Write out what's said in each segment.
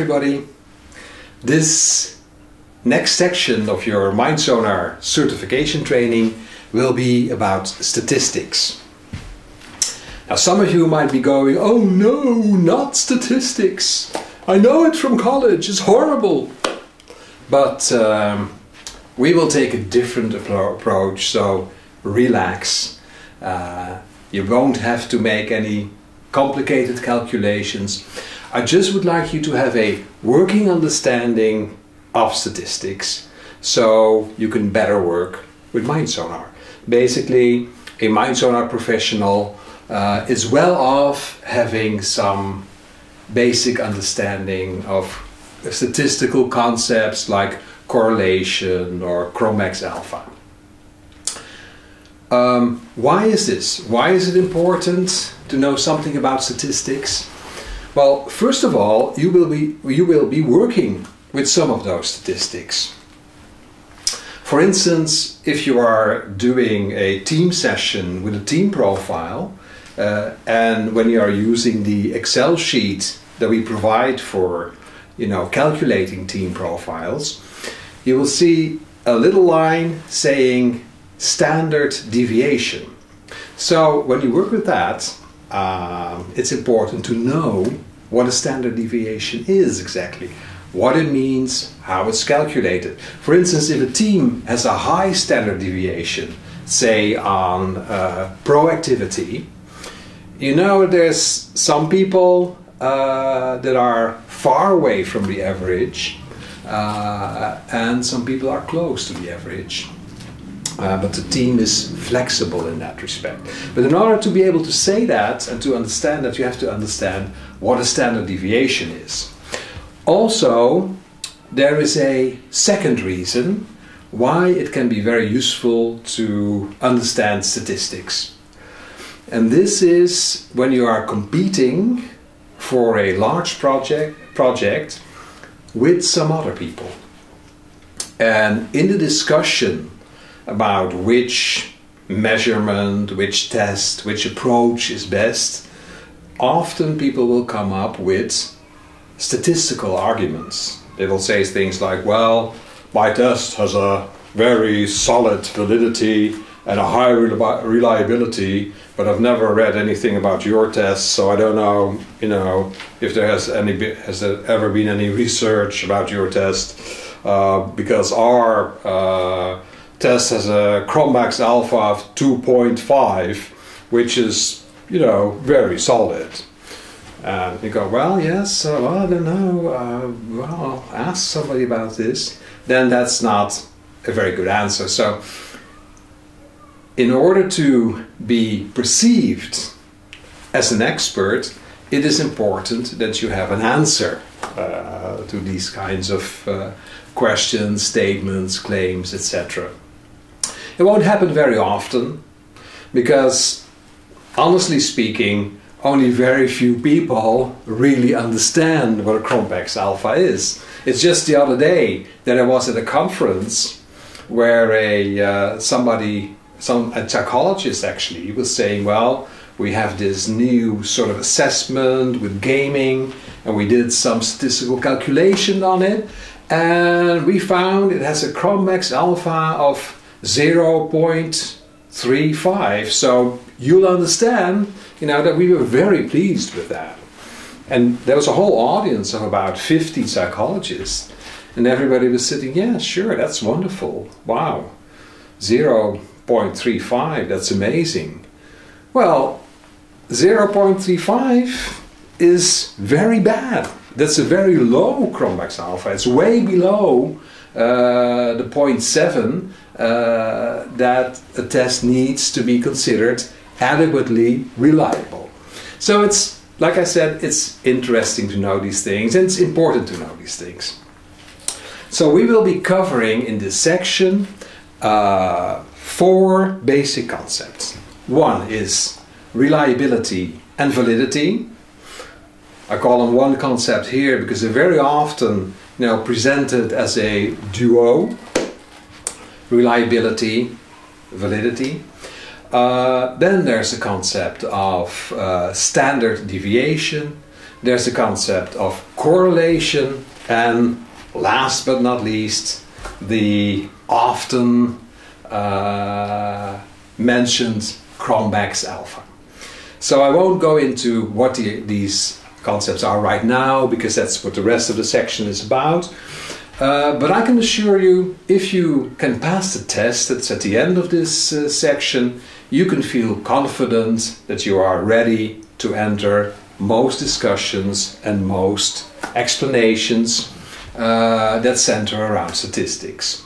everybody. This next section of your MindSonar certification training will be about statistics. Now some of you might be going, oh no, not statistics. I know it from college, it's horrible. But we will take a different approach, so relax. You won't have to make any complicated calculations. I just would like you to have a working understanding of statistics so you can better work with MindSonar. Basically, a MindSonar professional is well off having some basic understanding of statistical concepts like correlation or Cronbach's alpha. Why is this? Why is it important to know something about statistics? Well, first of all, you will be working with some of those statistics. For instance, if you are doing a team session with a team profile, and when you are using the Excel sheet that we provide for, calculating team profiles, you will see a little line saying standard deviation. So when you work with that, it's important to know what a standard deviation is exactly, what it means, how it's calculated. For instance, if a team has a high standard deviation, say on proactivity, there's some people that are far away from the average and some people are close to the average. But the team is flexible in that respect. But in order to be able to say that and to understand that, you have to understand what a standard deviation is. Also, there is a second reason why it can be very useful to understand statistics. And this is when you are competing for a large project with some other people. And in the discussion about which measurement, which test, which approach is best, often people will come up with statistical arguments. They will say things like, well, my test has a very solid validity and a high reliability, but I've never read anything about your test, so I don't know, if there has there ever been any research about your test, because our test has a Cronbach's alpha of 2.5, which is, very solid. And you go, well, yes, I don't know, well, I'll ask somebody about this. Then that's not a very good answer. So, in order to be perceived as an expert, it is important that you have an answer to these kinds of questions, statements, claims, etc. It won't happen very often because, honestly speaking, only very few people really understand what a Cronbach's alpha is. It's just the other day that I was at a conference where a psychologist actually was saying, well, we have this new sort of assessment with gaming, and we did some statistical calculation on it, and we found it has a Cronbach's alpha of 0.35. So you'll understand, that we were very pleased with that. And there was a whole audience of about 50 psychologists, and everybody was sitting, yeah, sure, that's wonderful. Wow, 0.35, that's amazing. Well, 0.35 is very bad. That's a very low Cronbach's alpha. It's way below the 0.7 that a test needs to be considered adequately reliable. So it's, like I said, it's interesting to know these things, and it's important to know these things. So we will be covering in this section 4 basic concepts. One is reliability and validity. I call them one concept here because they're very often presented as a duo: reliability, validity. Then there's the concept of standard deviation. there's the concept of correlation, and last but not least, the often mentioned Cronbach's alpha. So I won't go into what these concepts are right now, because that's what the rest of the section is about. But I can assure you, if you can pass the test that's at the end of this section, you can feel confident that you are ready to enter most discussions and most explanations that center around statistics.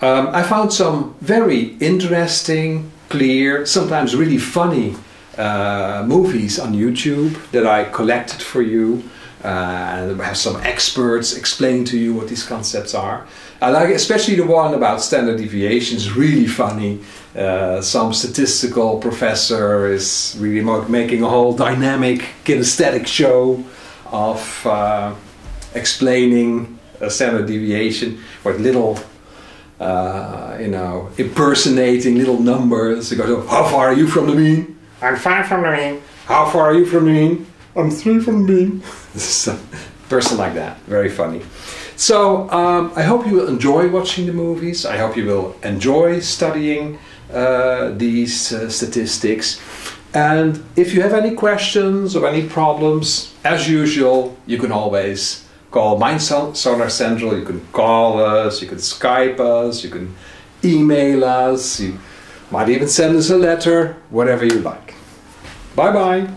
I found some very interesting, clear, sometimes really funny movies on YouTube that I collected for you. And we have some experts explaining to you what these concepts are. I like especially the one about standard deviations, really funny. Some statistical professor is really making a whole dynamic kinesthetic show of explaining a standard deviation with little impersonating little numbers. It goes, how far are you from the mean? I'm 5 from the mean. How far are you from the mean? I'm 3 from the mean. This is a person like that, very funny. So I hope you will enjoy watching the movies. I hope you will enjoy studying these statistics. And if you have any questions or any problems, as usual, you can always call MindSonar Central. You can call us, you can Skype us, you can email us, you might even send us a letter, whatever you like. Bye bye.